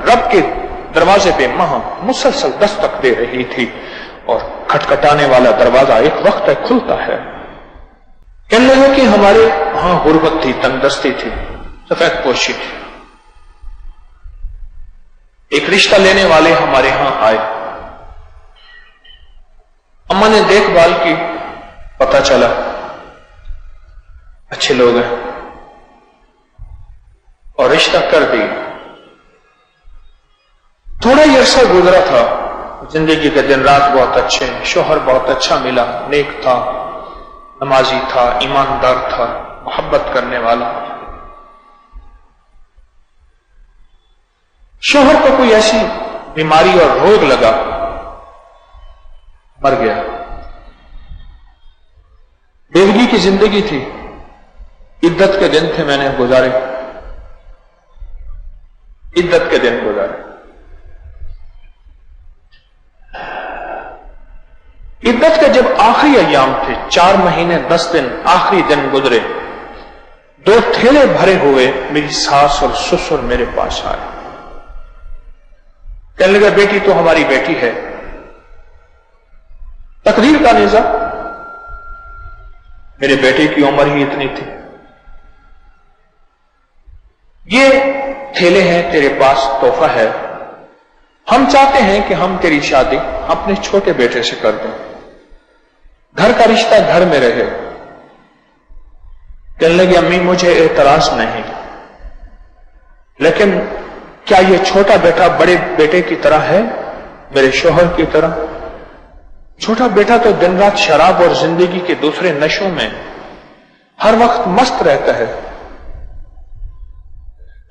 رب کے دروازے پہ ماں مسلسل دستک دے رہی تھی اور کھٹکھٹانے والا دروازہ ایک وقت تک کھلتا ہے. کہنے لگا کہ ہمارے ہاں غربت تھی، تنگ دستی تھی، سفید پوشی تھی. ایک رشتہ لینے والے ہمارے ہاں آئے. اماں نے دیکھ بھال کی، پتہ چلا اچھے لوگ ہیں اور رشتہ کر دی. تھوڑا ہی عرصہ گزرا تھا، زندگی کے دن رات بہت اچھے، شوہر بہت اچھا ملا، نیک تھا، نمازی تھا، ایماندار تھا، محبت کرنے والا. شوہر کو کوئی ایسی بیماری اور روگ لگا، مر گیا. بیوگی کی زندگی تھی، عدت کے دن تھے، میں نے گزارے، عدت کے دن گزارے. عدت کے جب آخری ایام تھے، 4 مہینے 10 دن، آخری دن گزرے، 2 تھیلے بھرے ہوئے میری ساس اور سسر میرے پاس آئے. کہنے لگا بیٹی تو ہماری بیٹی ہے، تقدیر کا نیزہ، میرے بیٹے کی عمر ہی اتنی تھی، یہ تھیلے ہیں تیرے پاس، تحفہ ہے، ہم چاہتے ہیں کہ ہم تیری شادی اپنے چھوٹے بیٹے سے کر دیں، گھر کا رشتہ گھر میں رہے. کہنے لگی امی مجھے اعتراض نہیں، لیکن کیا یہ چھوٹا بیٹا بڑے بیٹے کی طرح ہے، میرے شوہر کی طرح؟ چھوٹا بیٹا تو دن رات شراب اور زندگی کے دوسرے نشوں میں ہر وقت مست رہتا ہے،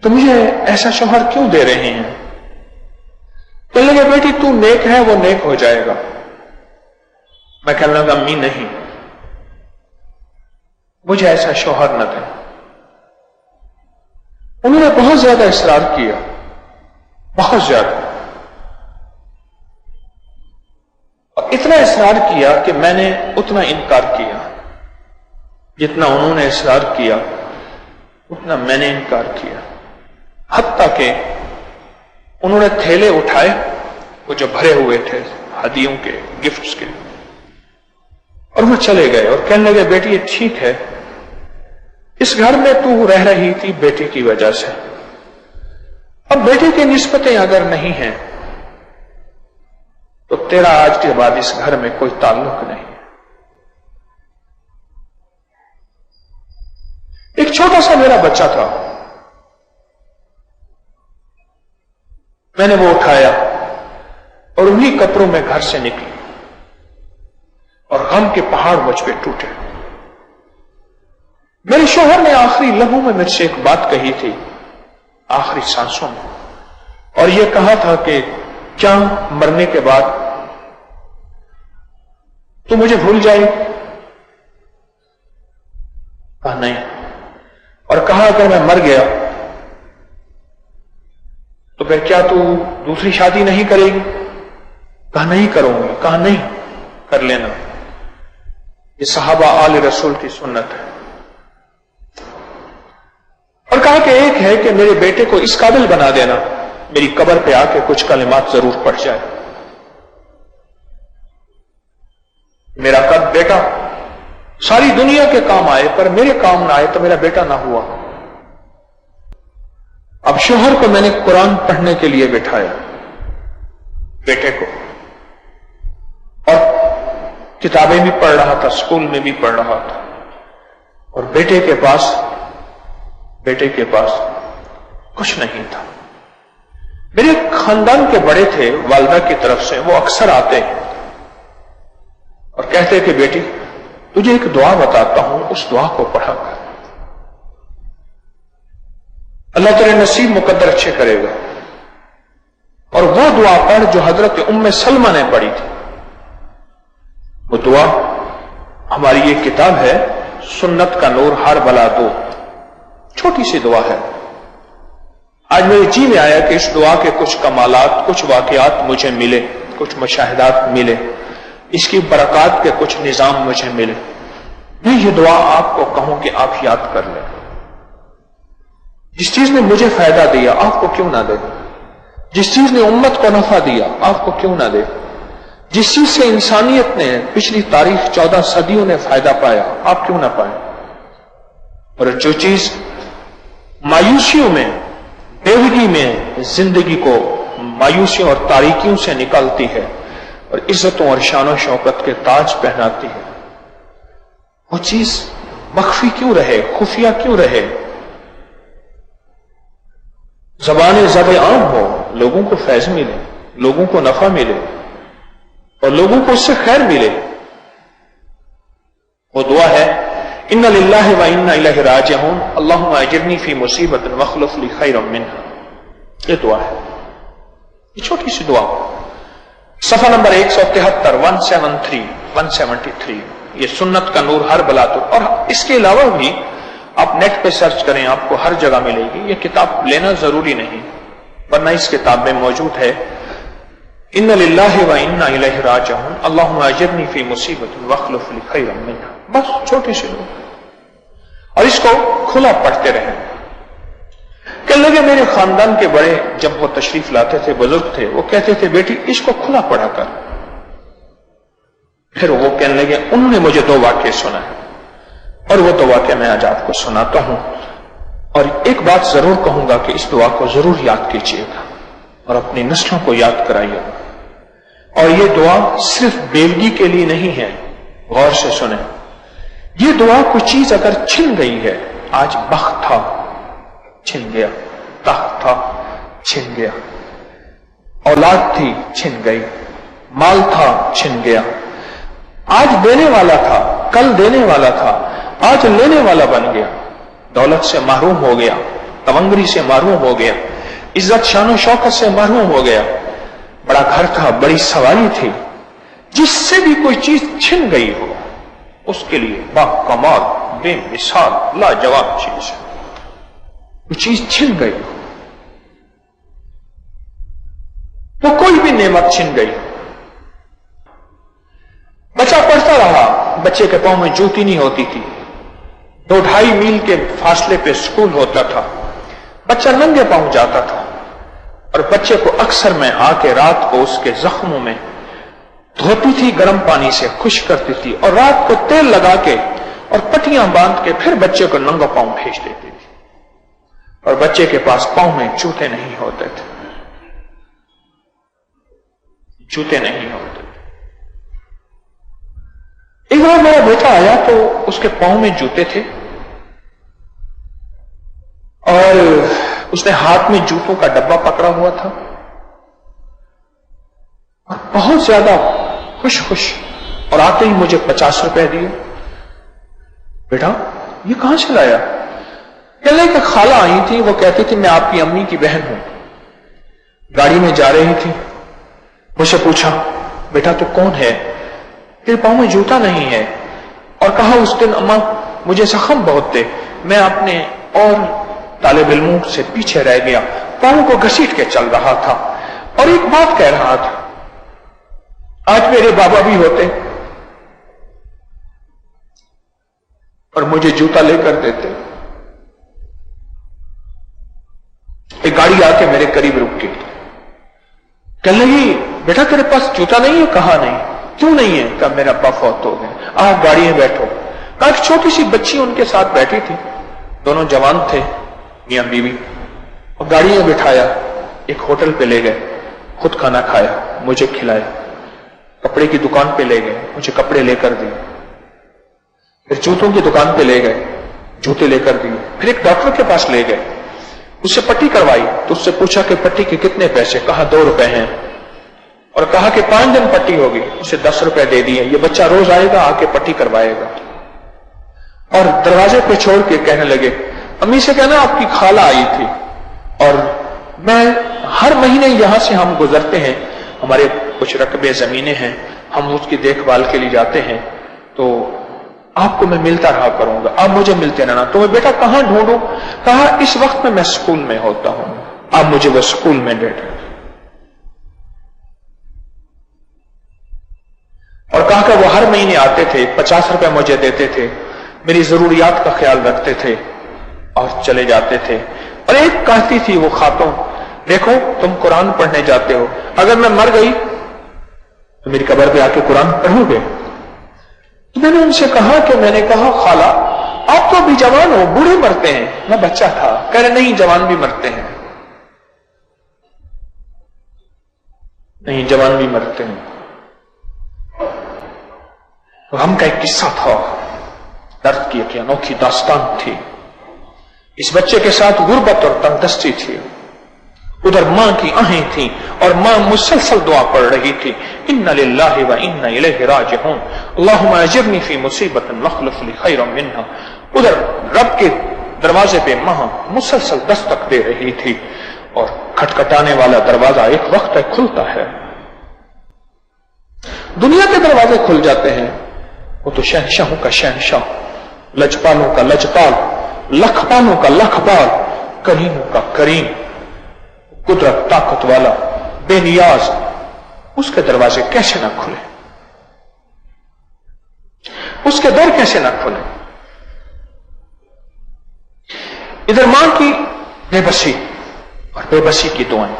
تو مجھے ایسا شوہر کیوں دے رہے ہیں؟ کہنے لگے بیٹی تو نیک ہے، وہ نیک ہو جائے گا. میں کہنے لگا امی نہیں، مجھے ایسا شوہر نہ دیں. انہوں نے بہت زیادہ اصرار کیا، بہت زیادہ، اور اتنا اصرار کیا کہ میں نے اتنا انکار کیا. جتنا انہوں نے اصرار کیا اتنا میں نے انکار کیا. حتیٰ کہ انہوں نے تھیلے اٹھائے، وہ جو بھرے ہوئے تھے ہدیوں کے، گفٹس کے، اور وہ چلے گئے اور کہنے لگے بیٹی یہ ٹھیک ہے، اس گھر میں تو رہ رہی تھی بیٹے کی وجہ سے، اب بیٹے کی نسبتیں اگر نہیں ہیں تو تیرا آج کے بعد اس گھر میں کوئی تعلق نہیں. ایک چھوٹا سا میرا بچہ تھا، میں نے وہ اٹھایا اور انہی کپڑوں میں گھر سے نکلی اور غم کے پہاڑ مجھ پہ ٹوٹے. میرے شوہر نے آخری لمحوں میں مجھ سے ایک بات کہی تھی، آخری سانسوں میں، اور یہ کہا تھا کہ کیا مرنے کے بعد تو مجھے بھول جائے گی؟ کہا نہیں. اور کہا اگر میں مر گیا تو پھر کیا تو دوسری شادی نہیں کرے گی؟ کہا نہیں کروں گی. کہا نہیں، کر لینا، یہ صحابہ آل رسول کی سنت ہے. اور کہا کہ ایک ہے کہ میرے بیٹے کو اس قابل بنا دینا میری قبر پہ آ کے کچھ کلمات ضرور پڑھ جائے. میرا قد بیٹا ساری دنیا کے کام آئے پر میرے کام نہ آئے تو میرا بیٹا نہ ہوا. اب شوہر کو میں نے قرآن پڑھنے کے لیے بٹھایا، بیٹے کو، اور کتابیں بھی پڑھ رہا تھا، اسکول میں بھی پڑھ رہا تھا، اور بیٹے کے پاس کچھ نہیں تھا. میرے خاندان کے بڑے تھے والدہ کی طرف سے، وہ اکثر آتے اور کہتے کہ بیٹی تجھے ایک دعا بتاتا ہوں، اس دعا کو پڑھا کر، اللہ تیرے نصیب مقدر اچھے کرے گا. اور وہ دعا پڑھ جو حضرت ام سلمہ نے پڑھی تھی. وہ دعا ہماری یہ کتاب ہے سنت کا نور ہر بلا دو، چھوٹی سی دعا ہے. آج میرے جی میں آیا کہ اس دعا کے کچھ کمالات، کچھ واقعات مجھے ملے، کچھ مشاہدات ملے، اس کی برکات کے کچھ نظام مجھے ملے. میں یہ دعا آپ کو کہوں کہ آپ یاد کر لیں. جس چیز نے مجھے فائدہ دیا آپ کو کیوں نہ دے. जिस चीज ने उम्मत को नफा दिया आपको क्यों ना दे? जिस चीज से इंसानियत ने पिछली तारीख 14 सदियों ने फायदा पाया आप क्यों ना पाए? और जो चीज मायूसियों में, बेवगी में जिंदगी को मायूसियों और तारीकियों से निकालती है और इज्जतों और शान शौकत के ताज पहनाती है, वो चीज मख्फी क्यों रहे, खुफिया क्यों रहे? ज़बान ज़ब आम हो, लोगों को फैज मिले, लोगों को नफा मिले और लोगों को उससे खैर मिले। वो दुआ है इन्ना लिल्लाहि व इन्ना इलैहि राजिऊन अल्लाहुम्मा अजिरनी फी मुसीबतिन वख्लुफ ली खैरम मिन्हा। ये दुआ है, ये छोटी सी दुआ। सफा नंबर 173 173 ये सुन्नत का नूर हर बलातुर। और इसके अलावा भी आप नेट पे सर्च करें, आपको हर जगह मिलेगी। ये किताब लेना जरूरी नहीं, वरना इस किताब में मौजूद है इन्ना लिल्लाहि व इन्ना इलैहि राजिऊन अल्लाहुम्मा अजिरनी फी मुसीबतिन वख्लुफ ली खैरम मिन्हा। बस छोटी सी दुआ, और इसको खुला पढ़ते रहें। कहने लगे मेरे खानदान के बड़े जब वो तशरीफ लाते थे, बुजुर्ग थे, वो कहते थे बेटी इसको खुला पढ़ा कर। फिर वो कहने लगे उन्होंने मुझे 2 वाक्य सुनाए और वो 2 वाक्य मैं आज आपको सुनाता हूं। और एक बात जरूर कहूंगा कि इस दुआ को जरूर याद कीजिएगा और अपनी नस्लों को याद कराइएगा। और ये दुआ सिर्फ बेवगी के लिए नहीं है, गौर से सुने। ये दुआ कोई चीज अगर छिन गई है, आज बख्त था छिन गया, तख्त था छिन गया, औलाद थी छिन गई, माल था छिन गया, आज देने वाला था, कल देने वाला था, आज लेने वाला बन गया, दौलत से महरूम हो गया, तवंगरी से महरूम हो गया, इज्जत शान शौकत से महरूम हो गया, बड़ा घर था, बड़ी सवारी थी, जिससे भी कोई चीज छिन गई हो उसके लिए बाकमाल, बेमिसाल, लाजवाब चीज है। वो चीज छिन गई, वो कोई भी नेमत छिन गई। बच्चा पढ़ता रहा, बच्चे के पांव में जूती नहीं होती थी, 2-2.5 मील के फासले पे स्कूल होता था, बच्चा नंगे पांव जाता था और बच्चे को अक्सर मैं आके रात को उसके जख्मों में धोती थी, गर्म पानी से खुश करती थी और रात को तेल लगा के और पट्टियां बांध के फिर बच्चे को नंगा पांव भेज देती थी। और बच्चे के पास पांव में जूते नहीं होते थे, जूते नहीं होते थे। एक बार मेरा बेटा आया तो उसके पांव में जूते थे और उसने हाथ में जूतों का डब्बा पकड़ा हुआ था और बहुत ज्यादा खुश खुश, और आते ही मुझे 50 रुपए दिए। बेटा ये कहां से लाया? कहने कि खाला आई थी, वो कहती थी मैं आपकी अम्मी की बहन हूं, गाड़ी में जा रही थी, मुझसे पूछा बेटा तू कौन है, तेरे पांव में जूता नहीं है, और कहा उस दिन अम्मा मुझे जख्म बहुत थे, मैं अपने और तालिब इल्मों से पीछे रह गया, पांव को घसीट के चल रहा था और एक बात कह रहा था, आज मेरे बाबा भी होते और मुझे जूता लेकर देते। एक गाड़ी आके मेरे करीब रुक गई, कहने लगी बेटा तेरे पास जूता नहीं है? कहा नहीं। क्यों नहीं है? कहा मेरा अब्बा फौत हो गए, आप गाड़ी में बैठो। कहा एक छोटी सी बच्ची उनके साथ बैठी थी, दोनों जवान थे मियां बीवी, और गाड़ी में बिठाया, एक होटल पे ले गए, खुद खाना खाया, मुझे खिलाया, कपड़े की दुकान पे ले गए, मुझे कपड़े लेकर दिए, फिर जूतों की दुकान पे ले गए, जूते लेकर दिए, फिर एक डॉक्टर के पास ले गए, उससे पट्टी करवाई तो उससे पूछा कि पट्टी के कितने पैसे? कहा 2 रुपए हैं, और कहा कि 5 दिन पट्टी होगी, उसे 10 रुपए दे दिए, ये बच्चा रोज आएगा आके पट्टी करवाएगा। और दरवाजे पे छोड़ के कहने लगे अम्मी से कहना आपकी खाला आई थी और मैं हर महीने यहां से हम गुजरते हैं, हमारे कुछ रकबे जमीनें हैं, हम उसकी देखभाल के लिए जाते हैं, तो आपको मैं मिलता रहा करूंगा, आप मुझे मिलते रहना। तो मैं बेटा कहां ढूंढूं? कहा इस वक्त में मैं स्कूल में होता हूं, आप मुझे वो स्कूल में दे दें। और कहा कि वो हर महीने आते थे, 50 रुपए मुझे देते थे, मेरी जरूरियात का ख्याल रखते थे और चले जाते थे। और एक कहती थी वो खातून देखो तुम कुरान पढ़ने जाते हो, अगर मैं मर गई तो मेरी कब्र पे आके कुरान पढ़ोगे? मैंने उनसे कहा कि मैंने कहा खाला आप तो अभी जवान हो, बूढ़े मरते हैं, मैं बच्चा था। कह रहे नहीं जवान भी मरते हैं, नहीं जवान भी मरते हैं। तो हम का एक किस्सा था, दर्द की एक अनोखी दास्तान थी। इस बच्चे के साथ गुर्बत और तंगदस्ती थी। उधर मां की आहें थी और मां मुसलसल दुआ पढ़ रही थी, इन्ना लिल्लाहि व इन्ना इलैहि राजिऊन, अल्लाहुम्मा अजिरनी फी मुसीबतिन वख्लुफ ली खैरम मिन्हा। उधर रब के दरवाजे पे मां मुसलसल दस्तक दे रही थी और खटखटाने वाला दरवाजा एक वक्त तक खुलता है। दुनिया के दरवाजे खुल जाते हैं, वो तो शहंशाहों का शहंशाह, लजपालों का लजपाल, लखपालों का लखपाल, करीमों का करीम, कुदरत ताकत वाला, बेनियाज, उसके दरवाजे कैसे ना खुले, उसके दर कैसे ना खुले। इधर मां की बेबसी और बेबसी की दुआएं।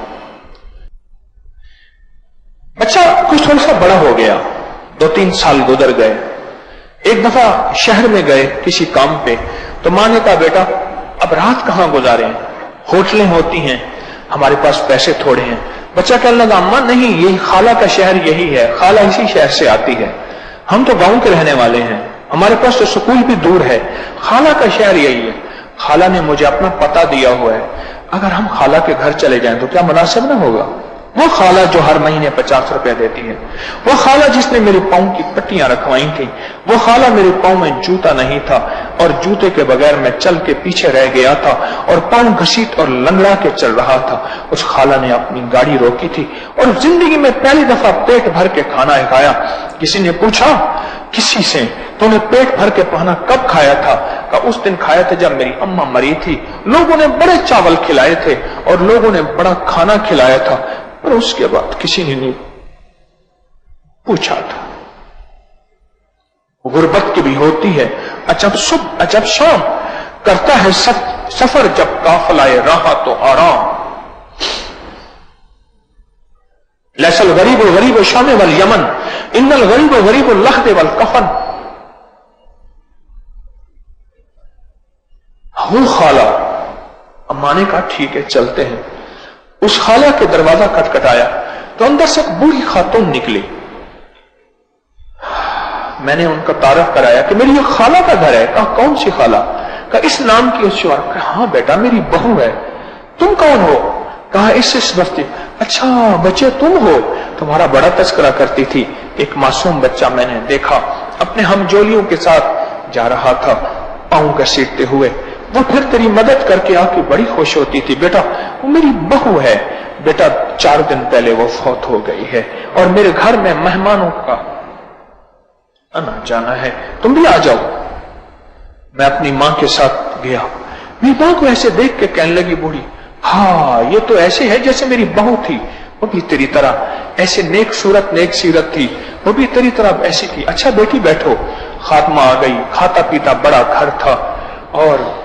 बच्चा कुछ थोड़ा सा बड़ा हो गया, 2-3 साल गुजर गए। एक दफा शहर में गए किसी काम पे, तो मां ने कहा बेटा अब रात कहां गुजारें, होटलें होती हैं, हमारे पास पैसे थोड़े हैं। बच्चा कहने लगा अम्मा नहीं, यही खाला का शहर यही है, खाला इसी शहर से आती है, हम तो गांव के रहने वाले हैं, हमारे पास तो स्कूल भी दूर है, खाला का शहर यही है। खाला ने मुझे अपना पता दिया हुआ है, अगर हम खाला के घर चले जाएं तो क्या मुनासिब ना होगा? वो खाला जो हर महीने 50 रुपए देती है, वो खाला जिसने मेरे पांव की पट्टियां रखवाई थी, वो खाला मेरे पांव में जूता नहीं था और जूते के बगैर मैं चल के पीछे रह गया था और पांव घसीट और लंगड़ा के चल रहा था। उस खाला ने अपनी गाड़ी रोकी थी और जिंदगी में पहली दफा पेट भर के खाना खाया। किसी ने पूछा किसी से, तूने पेट भर के खाना कब खाया था? का उस दिन खाया था जब मेरी अम्मा मरी थी, लोगों ने बड़े चावल खिलाए थे और लोगों ने बड़ा खाना खिलाया था, और उसके बाद किसी ने नहीं पूछा था। गुर्बत की भी होती है, अजब सुबह अजब शाम, करता है सफर जब काफिलाए राह तो आराम। लैसल गरीब गरीब शाम वल यमन, इन्नल गरीब गरीब लहद वल कफन। वो खाला, अम्मा ने कहा ठीक है चलते हैं। उस खाला के दरवाजा खटखटाया तो अंदर से एक बूढ़ी खातून निकली। मैंने उनका तारफ कराया कि मेरी ये खाला का घर है। कहा कौन सी खाला? कहा इस नाम की उस। कहा हाँ बेटा मेरी बहू है। तुम कौन हो? कहा इस बस्ती। अच्छा बच्चे तुम हो, तुम्हारा बड़ा तस्करा करती थी। एक मासूम बच्चा मैंने देखा अपने हमजोलियों के साथ जा रहा था, पांव घसीटते हुए, वो फिर तेरी मदद करके आके बड़ी खुश होती थी। बेटा वो मेरी बहू है। बेटा 4 दिन पहले वो फौत हो गई है और मेरे घर में मेहमानों का आना जाना है, तुम भी आ जाओ। मैं अपनी मां के साथ गया। मेरी मां को ऐसे देख के कहने लगी बूढ़ी, हाँ ये तो ऐसे है जैसे मेरी बहू थी, वो भी तेरी तरह ऐसे नेक सूरत नेक सीरत थी, वो भी तेरी तरह ऐसी थी। अच्छा बेटी बैठो। खात्मा आ गई। खाता पीता बड़ा घर था और